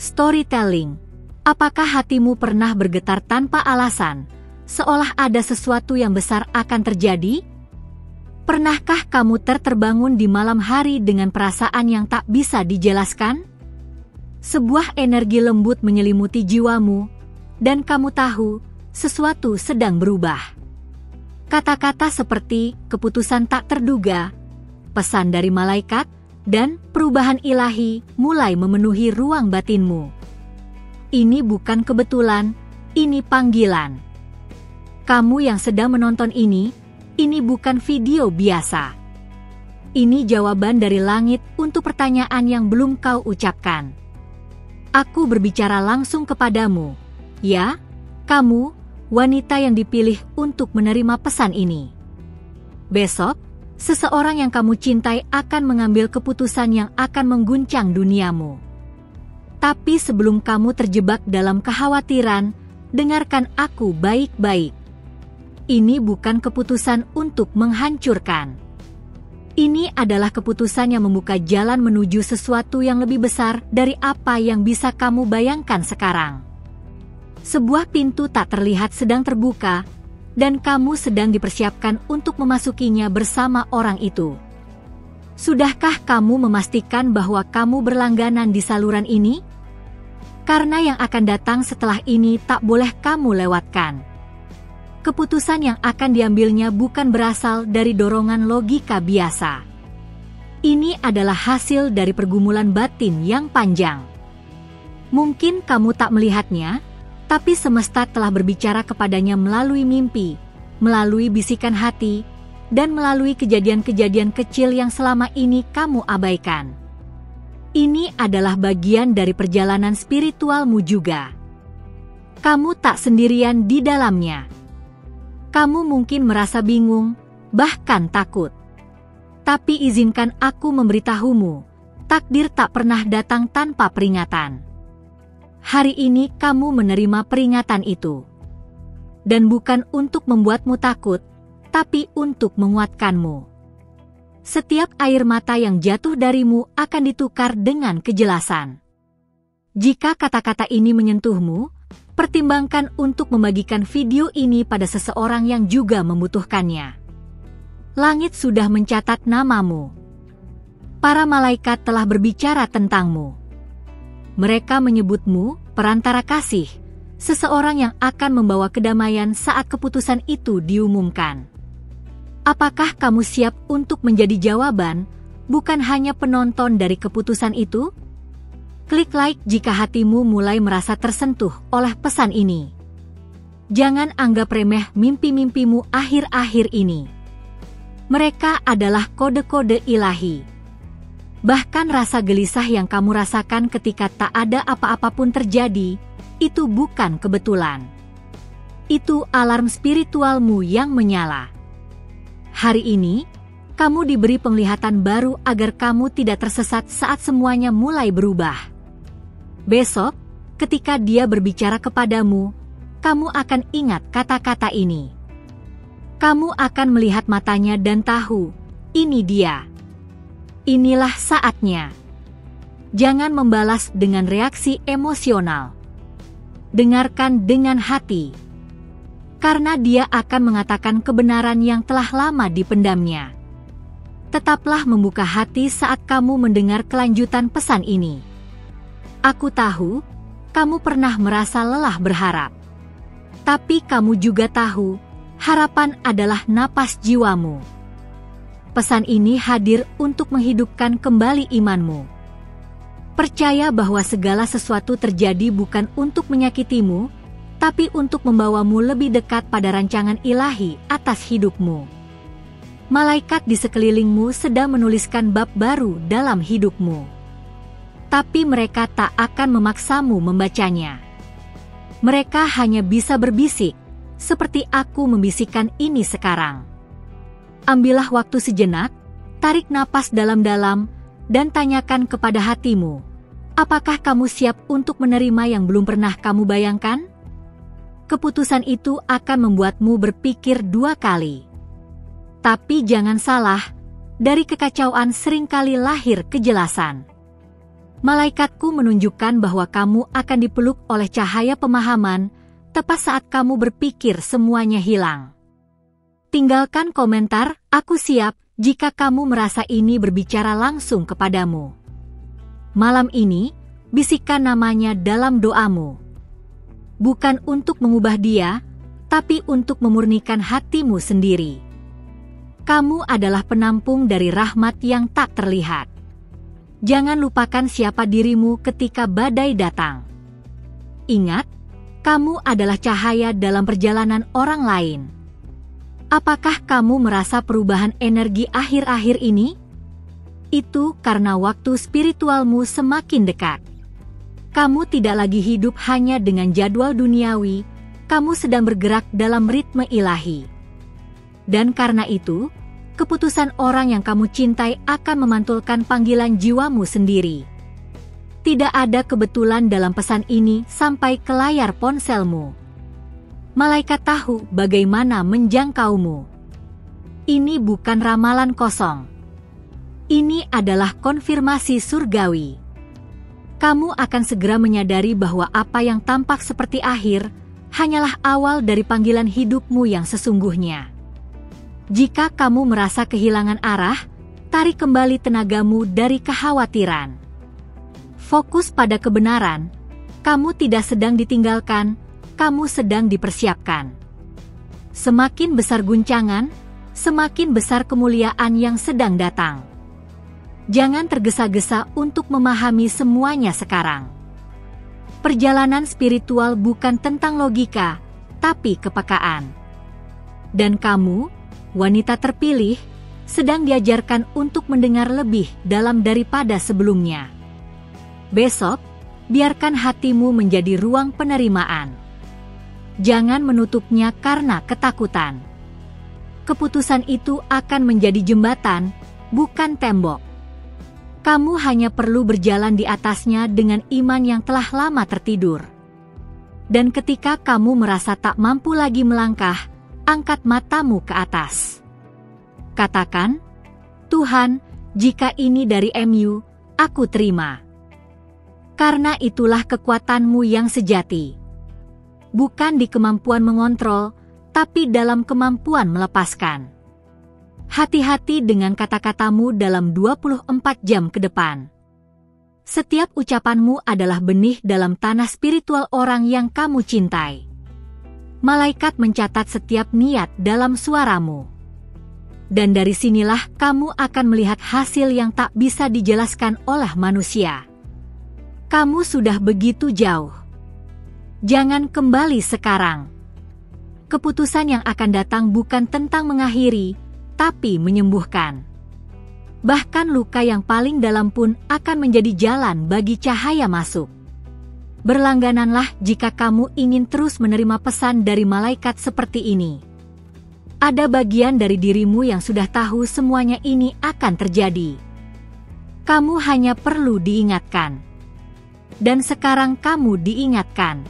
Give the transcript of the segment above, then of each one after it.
Storytelling. Apakah hatimu pernah bergetar tanpa alasan, seolah ada sesuatu yang besar akan terjadi? Pernahkah kamu terbangun di malam hari dengan perasaan yang tak bisa dijelaskan? Sebuah energi lembut menyelimuti jiwamu, dan kamu tahu sesuatu sedang berubah. Kata-kata seperti keputusan tak terduga, pesan dari malaikat, dan perubahan ilahi mulai memenuhi ruang batinmu. Ini bukan kebetulan, ini panggilan. Kamu yang sedang menonton ini bukan video biasa. Ini jawaban dari langit untuk pertanyaan yang belum kau ucapkan. Aku berbicara langsung kepadamu. Ya, kamu, wanita yang dipilih untuk menerima pesan ini. Besok, seseorang yang kamu cintai akan mengambil keputusan yang akan mengguncang duniamu. Tapi sebelum kamu terjebak dalam kekhawatiran, dengarkan aku baik-baik. Ini bukan keputusan untuk menghancurkan. Ini adalah keputusan yang membuka jalan menuju sesuatu yang lebih besar dari apa yang bisa kamu bayangkan sekarang. Sebuah pintu tak terlihat sedang terbuka, dan kamu sedang dipersiapkan untuk memasukinya bersama orang itu. Sudahkah kamu memastikan bahwa kamu berlangganan di saluran ini? Karena yang akan datang setelah ini tak boleh kamu lewatkan. Keputusan yang akan diambilnya bukan berasal dari dorongan logika biasa. Ini adalah hasil dari pergumulan batin yang panjang. Mungkin kamu tak melihatnya, tapi semesta telah berbicara kepadanya melalui mimpi, melalui bisikan hati, dan melalui kejadian-kejadian kecil yang selama ini kamu abaikan. Ini adalah bagian dari perjalanan spiritualmu juga. Kamu tak sendirian di dalamnya. Kamu mungkin merasa bingung, bahkan takut. Tapi izinkan aku memberitahumu, takdir tak pernah datang tanpa peringatan. Hari ini kamu menerima peringatan itu. Dan bukan untuk membuatmu takut, tapi untuk menguatkanmu. Setiap air mata yang jatuh darimu akan ditukar dengan kejelasan. Jika kata-kata ini menyentuhmu, pertimbangkan untuk membagikan video ini pada seseorang yang juga membutuhkannya. Langit sudah mencatat namamu. Para malaikat telah berbicara tentangmu. Mereka menyebutmu perantara kasih, seseorang yang akan membawa kedamaian saat keputusan itu diumumkan. Apakah kamu siap untuk menjadi jawaban, bukan hanya penonton dari keputusan itu? Klik like jika hatimu mulai merasa tersentuh oleh pesan ini. Jangan anggap remeh mimpi-mimpimu akhir-akhir ini. Mereka adalah kode-kode ilahi. Bahkan rasa gelisah yang kamu rasakan ketika tak ada apa-apa pun terjadi, itu bukan kebetulan. Itu alarm spiritualmu yang menyala. Hari ini, kamu diberi penglihatan baru agar kamu tidak tersesat saat semuanya mulai berubah. Besok, ketika dia berbicara kepadamu, kamu akan ingat kata-kata ini. Kamu akan melihat matanya dan tahu, ini dia. Inilah saatnya. Jangan membalas dengan reaksi emosional. Dengarkan dengan hati. Karena dia akan mengatakan kebenaran yang telah lama dipendamnya. Tetaplah membuka hati saat kamu mendengar kelanjutan pesan ini. Aku tahu, kamu pernah merasa lelah berharap. Tapi kamu juga tahu, harapan adalah napas jiwamu. Pesan ini hadir untuk menghidupkan kembali imanmu. Percaya bahwa segala sesuatu terjadi bukan untuk menyakitimu, tapi untuk membawamu lebih dekat pada rancangan ilahi atas hidupmu. Malaikat di sekelilingmu sedang menuliskan bab baru dalam hidupmu. Tapi mereka tak akan memaksamu membacanya. Mereka hanya bisa berbisik, seperti aku membisikkan ini sekarang. Ambillah waktu sejenak, tarik napas dalam-dalam, dan tanyakan kepada hatimu, apakah kamu siap untuk menerima yang belum pernah kamu bayangkan? Keputusan itu akan membuatmu berpikir 2 kali. Tapi jangan salah, dari kekacauan seringkali lahir kejelasan. Malaikatku menunjukkan bahwa kamu akan dipeluk oleh cahaya pemahaman, tepat saat kamu berpikir semuanya hilang. Tinggalkan komentar, aku siap, jika kamu merasa ini berbicara langsung kepadamu. Malam ini, bisikan namanya dalam doamu. Bukan untuk mengubah dia, tapi untuk memurnikan hatimu sendiri. Kamu adalah penampung dari rahmat yang tak terlihat. Jangan lupakan siapa dirimu ketika badai datang. Ingat, kamu adalah cahaya dalam perjalanan orang lain. Apakah kamu merasa perubahan energi akhir-akhir ini? Itu karena waktu spiritualmu semakin dekat. Kamu tidak lagi hidup hanya dengan jadwal duniawi, kamu sedang bergerak dalam ritme ilahi. Dan karena itu, keputusan orang yang kamu cintai akan memantulkan panggilan jiwamu sendiri. Tidak ada kebetulan dalam pesan ini sampai ke layar ponselmu. Malaikat tahu bagaimana menjangkaumu. Ini bukan ramalan kosong. Ini adalah konfirmasi surgawi. Kamu akan segera menyadari bahwa apa yang tampak seperti akhir, hanyalah awal dari panggilan hidupmu yang sesungguhnya. Jika kamu merasa kehilangan arah, tarik kembali tenagamu dari kekhawatiran. Fokus pada kebenaran, kamu tidak sedang ditinggalkan, kamu sedang dipersiapkan. Semakin besar guncangan, semakin besar kemuliaan yang sedang datang. Jangan tergesa-gesa untuk memahami semuanya sekarang. Perjalanan spiritual bukan tentang logika, tapi kepekaan. Dan kamu, wanita terpilih, sedang diajarkan untuk mendengar lebih dalam daripada sebelumnya. Besok, biarkan hatimu menjadi ruang penerimaan. Jangan menutupnya karena ketakutan. Keputusan itu akan menjadi jembatan, bukan tembok. Kamu hanya perlu berjalan di atasnya dengan iman yang telah lama tertidur. Dan ketika kamu merasa tak mampu lagi melangkah, angkat matamu ke atas. Katakan, Tuhan, jika ini dari MU, aku terima. Karena itulah kekuatanmu yang sejati. Bukan di kemampuan mengontrol, tapi dalam kemampuan melepaskan. Hati-hati dengan kata-katamu dalam 24 jam ke depan. Setiap ucapanmu adalah benih dalam tanah spiritual orang yang kamu cintai. Malaikat mencatat setiap niat dalam suaramu. Dan dari sinilah kamu akan melihat hasil yang tak bisa dijelaskan oleh manusia. Kamu sudah begitu jauh. Jangan kembali sekarang. Keputusan yang akan datang bukan tentang mengakhiri, tapi menyembuhkan. Bahkan luka yang paling dalam pun akan menjadi jalan bagi cahaya masuk. Berlanggananlah jika kamu ingin terus menerima pesan dari malaikat seperti ini. Ada bagian dari dirimu yang sudah tahu semuanya ini akan terjadi. Kamu hanya perlu diingatkan. Dan sekarang kamu diingatkan.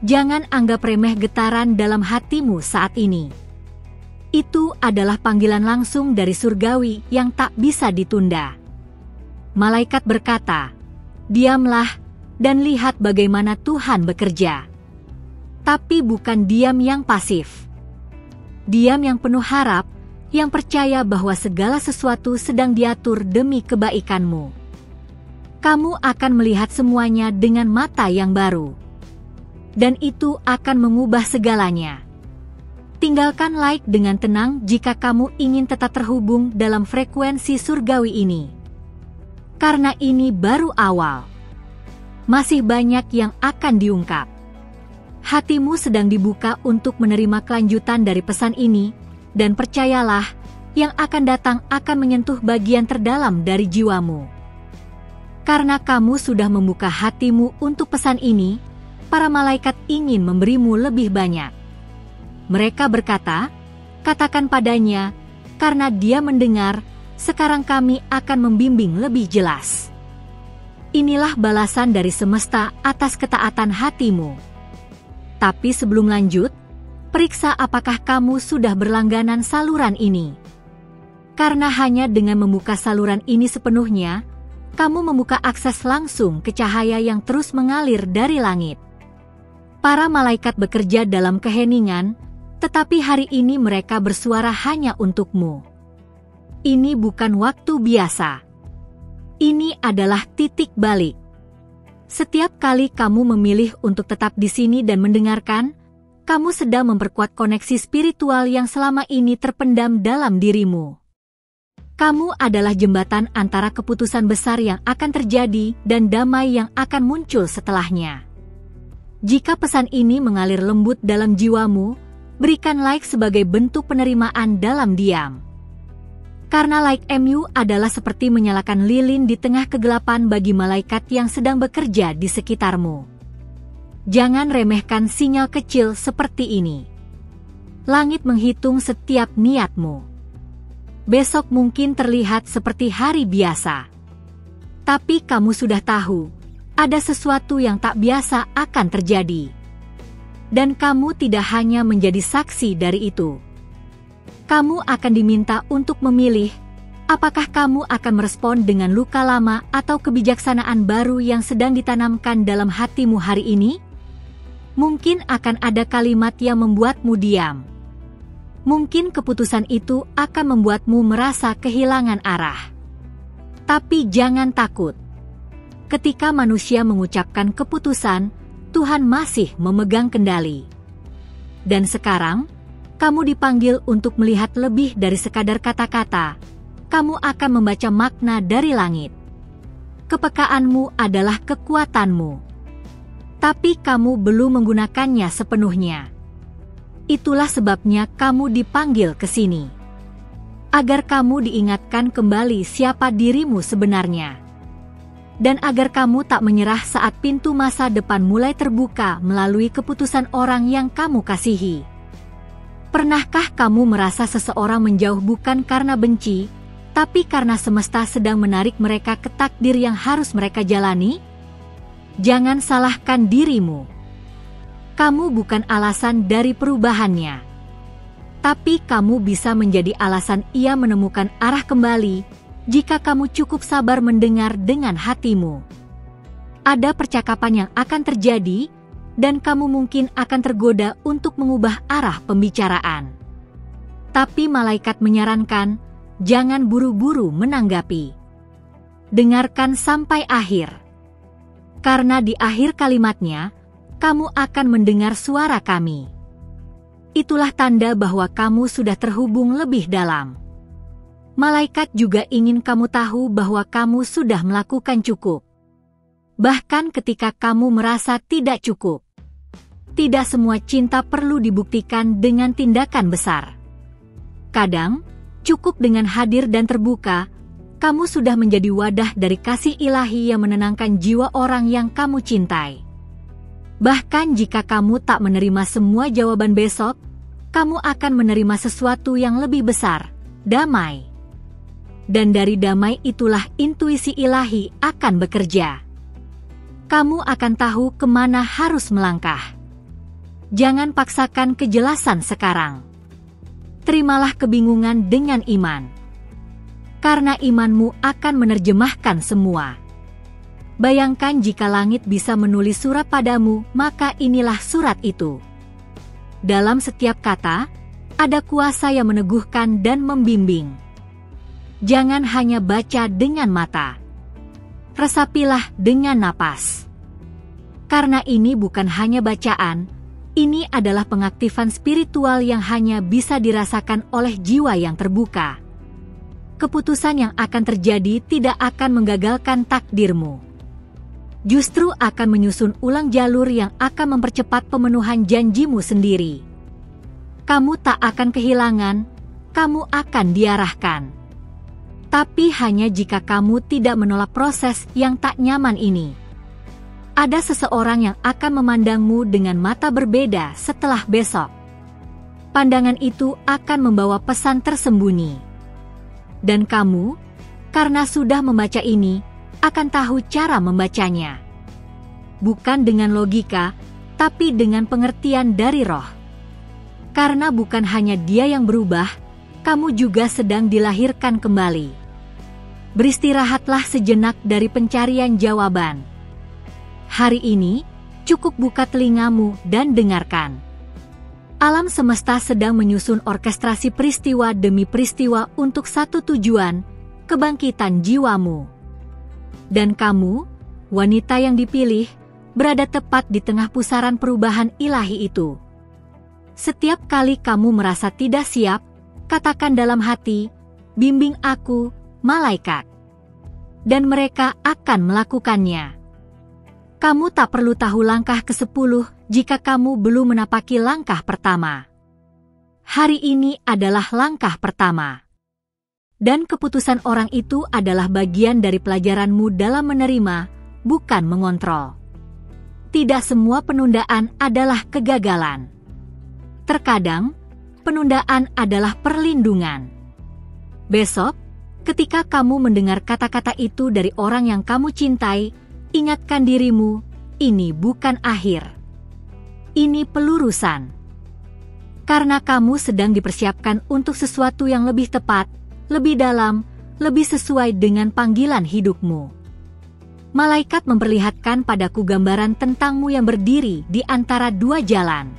Jangan anggap remeh getaran dalam hatimu saat ini. Itu adalah panggilan langsung dari surgawi yang tak bisa ditunda. Malaikat berkata, "Diamlah dan lihat bagaimana Tuhan bekerja." Tapi bukan diam yang pasif. Diam yang penuh harap, yang percaya bahwa segala sesuatu sedang diatur demi kebaikanmu. Kamu akan melihat semuanya dengan mata yang baru. Dan itu akan mengubah segalanya. Tinggalkan like dengan tenang jika kamu ingin tetap terhubung dalam frekuensi surgawi ini. Karena ini baru awal. Masih banyak yang akan diungkap. Hatimu sedang dibuka untuk menerima kelanjutan dari pesan ini, dan percayalah, yang akan datang akan menyentuh bagian terdalam dari jiwamu. Karena kamu sudah membuka hatimu untuk pesan ini, para malaikat ingin memberimu lebih banyak. Mereka berkata, "Katakan padanya, karena dia mendengar, sekarang kami akan membimbing lebih jelas." Inilah balasan dari semesta atas ketaatan hatimu. Tapi sebelum lanjut, periksa apakah kamu sudah berlangganan saluran ini. Karena hanya dengan membuka saluran ini sepenuhnya, kamu membuka akses langsung ke cahaya yang terus mengalir dari langit. Para malaikat bekerja dalam keheningan, tetapi hari ini mereka bersuara hanya untukmu. Ini bukan waktu biasa. Ini adalah titik balik. Setiap kali kamu memilih untuk tetap di sini dan mendengarkan, kamu sedang memperkuat koneksi spiritual yang selama ini terpendam dalam dirimu. Kamu adalah jembatan antara keputusan besar yang akan terjadi dan damai yang akan muncul setelahnya. Jika pesan ini mengalir lembut dalam jiwamu, berikan like sebagai bentuk penerimaan dalam diam. Karena like MU adalah seperti menyalakan lilin di tengah kegelapan bagi malaikat yang sedang bekerja di sekitarmu. Jangan remehkan sinyal kecil seperti ini. Langit menghitung setiap niatmu. Besok mungkin terlihat seperti hari biasa. Tapi kamu sudah tahu, ada sesuatu yang tak biasa akan terjadi. Dan kamu tidak hanya menjadi saksi dari itu. Kamu akan diminta untuk memilih, apakah kamu akan merespon dengan luka lama atau kebijaksanaan baru yang sedang ditanamkan dalam hatimu hari ini? Mungkin akan ada kalimat yang membuatmu diam. Mungkin keputusan itu akan membuatmu merasa kehilangan arah. Tapi jangan takut. Ketika manusia mengucapkan keputusan, Tuhan masih memegang kendali. Dan sekarang, kamu dipanggil untuk melihat lebih dari sekadar kata-kata. Kamu akan membaca makna dari langit. Kepekaanmu adalah kekuatanmu. Tapi kamu belum menggunakannya sepenuhnya. Itulah sebabnya kamu dipanggil ke sini. Agar kamu diingatkan kembali siapa dirimu sebenarnya. Dan agar kamu tak menyerah saat pintu masa depan mulai terbuka melalui keputusan orang yang kamu kasihi. Pernahkah kamu merasa seseorang menjauh bukan karena benci, tapi karena semesta sedang menarik mereka ke takdir yang harus mereka jalani? Jangan salahkan dirimu. Kamu bukan alasan dari perubahannya. Tapi kamu bisa menjadi alasan ia menemukan arah kembali, jika kamu cukup sabar mendengar dengan hatimu. Ada percakapan yang akan terjadi, dan kamu mungkin akan tergoda untuk mengubah arah pembicaraan. Tapi malaikat menyarankan, jangan buru-buru menanggapi. Dengarkan sampai akhir. Karena di akhir kalimatnya, kamu akan mendengar suara kami. Itulah tanda bahwa kamu sudah terhubung lebih dalam. Malaikat juga ingin kamu tahu bahwa kamu sudah melakukan cukup. Bahkan ketika kamu merasa tidak cukup. Tidak semua cinta perlu dibuktikan dengan tindakan besar. Kadang, cukup dengan hadir dan terbuka, kamu sudah menjadi wadah dari kasih ilahi yang menenangkan jiwa orang yang kamu cintai. Bahkan jika kamu tak menerima semua jawaban besok, kamu akan menerima sesuatu yang lebih besar, damai. Dan dari damai itulah intuisi ilahi akan bekerja. Kamu akan tahu kemana harus melangkah. Jangan paksakan kejelasan sekarang. Terimalah kebingungan dengan iman. Karena imanmu akan menerjemahkan semua. Bayangkan jika langit bisa menulis surat padamu, maka inilah surat itu. Dalam setiap kata, ada kuasa yang meneguhkan dan membimbing. Jangan hanya baca dengan mata. Resapilah dengan napas. Karena ini bukan hanya bacaan, ini adalah pengaktifan spiritual yang hanya bisa dirasakan oleh jiwa yang terbuka. Keputusan yang akan terjadi tidak akan menggagalkan takdirmu. Justru akan menyusun ulang jalur yang akan mempercepat pemenuhan janjimu sendiri. Kamu tak akan kehilangan, kamu akan diarahkan. Tapi hanya jika kamu tidak menolak proses yang tak nyaman ini. Ada seseorang yang akan memandangmu dengan mata berbeda setelah besok. Pandangan itu akan membawa pesan tersembunyi. Dan kamu, karena sudah membaca ini, akan tahu cara membacanya. Bukan dengan logika, tapi dengan pengertian dari roh. Karena bukan hanya dia yang berubah, kamu juga sedang dilahirkan kembali. beristirahatlah sejenak dari pencarian jawaban. Hari ini, cukup buka telingamu dan dengarkan. Alam semesta sedang menyusun orkestrasi peristiwa demi peristiwa untuk satu tujuan, kebangkitan jiwamu. Dan kamu, wanita yang dipilih, berada tepat di tengah pusaran perubahan ilahi itu. Setiap kali kamu merasa tidak siap, katakan dalam hati, bimbing aku, malaikat. Dan mereka akan melakukannya. Kamu tak perlu tahu langkah ke-10 jika kamu belum menapaki langkah pertama. Hari ini adalah langkah pertama. Dan keputusan orang itu adalah bagian dari pelajaranmu dalam menerima, bukan mengontrol. Tidak semua penundaan adalah kegagalan. Terkadang, penundaan adalah perlindungan. Besok, ketika kamu mendengar kata-kata itu dari orang yang kamu cintai, ingatkan dirimu, ini bukan akhir. Ini pelurusan. Karena kamu sedang dipersiapkan untuk sesuatu yang lebih tepat, lebih dalam, lebih sesuai dengan panggilan hidupmu. Malaikat memperlihatkan padaku gambaran tentangmu yang berdiri di antara dua jalan.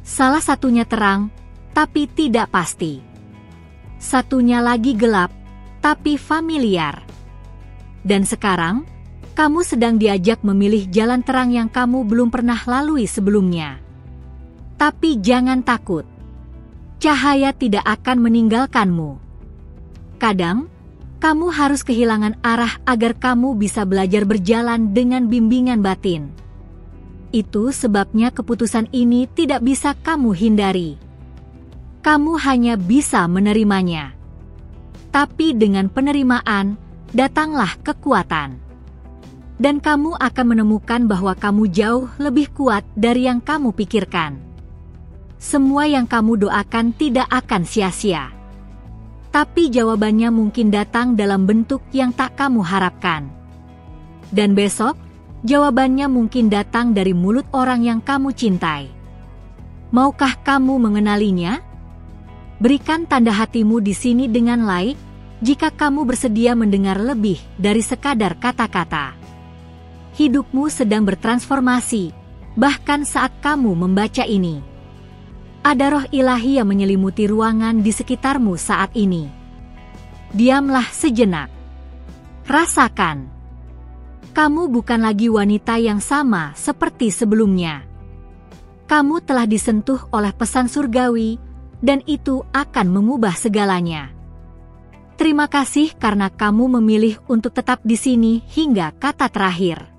Salah satunya terang, tapi tidak pasti. Satunya lagi gelap, tapi familiar. Dan sekarang, kamu sedang diajak memilih jalan terang yang kamu belum pernah lalui sebelumnya. Tapi jangan takut. Cahaya tidak akan meninggalkanmu. Kadang, kamu harus kehilangan arah agar kamu bisa belajar berjalan dengan bimbingan batin. Itu sebabnya keputusan ini tidak bisa kamu hindari. Kamu hanya bisa menerimanya. Tapi dengan penerimaan, datanglah kekuatan. Dan kamu akan menemukan bahwa kamu jauh lebih kuat dari yang kamu pikirkan. Semua yang kamu doakan tidak akan sia-sia. Tapi jawabannya mungkin datang dalam bentuk yang tak kamu harapkan. Dan besok, jawabannya mungkin datang dari mulut orang yang kamu cintai. Maukah kamu mengenalinya? Berikan tanda hatimu di sini dengan like, jika kamu bersedia mendengar lebih dari sekadar kata-kata. Hidupmu sedang bertransformasi, bahkan saat kamu membaca ini. Ada roh ilahi yang menyelimuti ruangan di sekitarmu saat ini. Diamlah sejenak. Rasakan. Kamu bukan lagi wanita yang sama seperti sebelumnya. Kamu telah disentuh oleh pesan surgawi, dan itu akan mengubah segalanya. Terima kasih karena kamu memilih untuk tetap di sini hingga kata terakhir.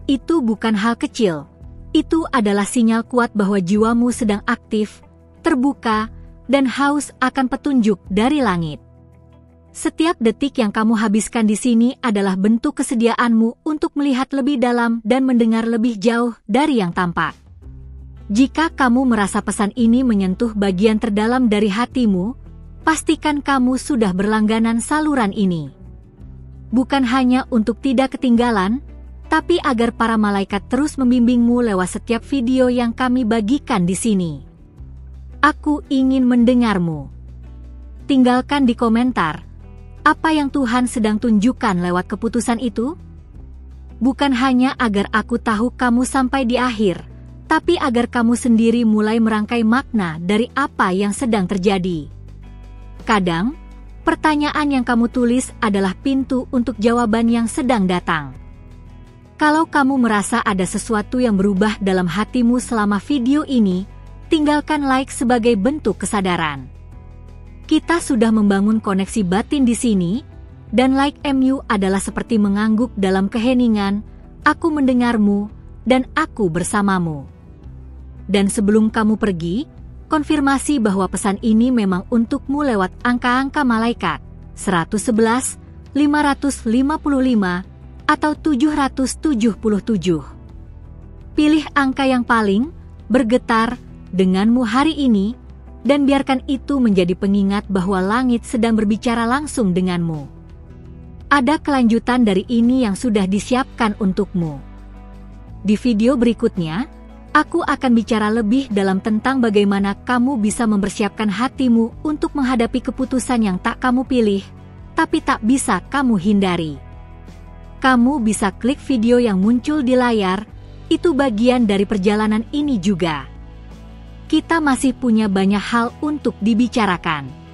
Itu bukan hal kecil. Itu adalah sinyal kuat bahwa jiwamu sedang aktif, terbuka, dan haus akan petunjuk dari langit. Setiap detik yang kamu habiskan di sini adalah bentuk kesediaanmu untuk melihat lebih dalam dan mendengar lebih jauh dari yang tampak. Jika kamu merasa pesan ini menyentuh bagian terdalam dari hatimu, pastikan kamu sudah berlangganan saluran ini. Bukan hanya untuk tidak ketinggalan, tapi agar para malaikat terus membimbingmu lewat setiap video yang kami bagikan di sini. Aku ingin mendengarmu. Tinggalkan di komentar, apa yang Tuhan sedang tunjukkan lewat keputusan itu? Bukan hanya agar aku tahu kamu sampai di akhir, tapi agar kamu sendiri mulai merangkai makna dari apa yang sedang terjadi. Kadang, pertanyaan yang kamu tulis adalah pintu untuk jawaban yang sedang datang. Kalau kamu merasa ada sesuatu yang berubah dalam hatimu selama video ini, tinggalkan like sebagai bentuk kesadaran. Kita sudah membangun koneksi batin di sini, dan like MU adalah seperti mengangguk dalam keheningan, aku mendengarmu, dan aku bersamamu. Dan sebelum kamu pergi, konfirmasi bahwa pesan ini memang untukmu lewat angka-angka malaikat, 111, 555, atau 777. Pilih angka yang paling bergetar denganmu hari ini, dan biarkan itu menjadi pengingat bahwa langit sedang berbicara langsung denganmu. Ada kelanjutan dari ini yang sudah disiapkan untukmu. Di video berikutnya, aku akan bicara lebih dalam tentang bagaimana kamu bisa mempersiapkan hatimu untuk menghadapi keputusan yang tak kamu pilih, tapi tak bisa kamu hindari. Kamu bisa klik video yang muncul di layar, itu bagian dari perjalanan ini juga. Kita masih punya banyak hal untuk dibicarakan.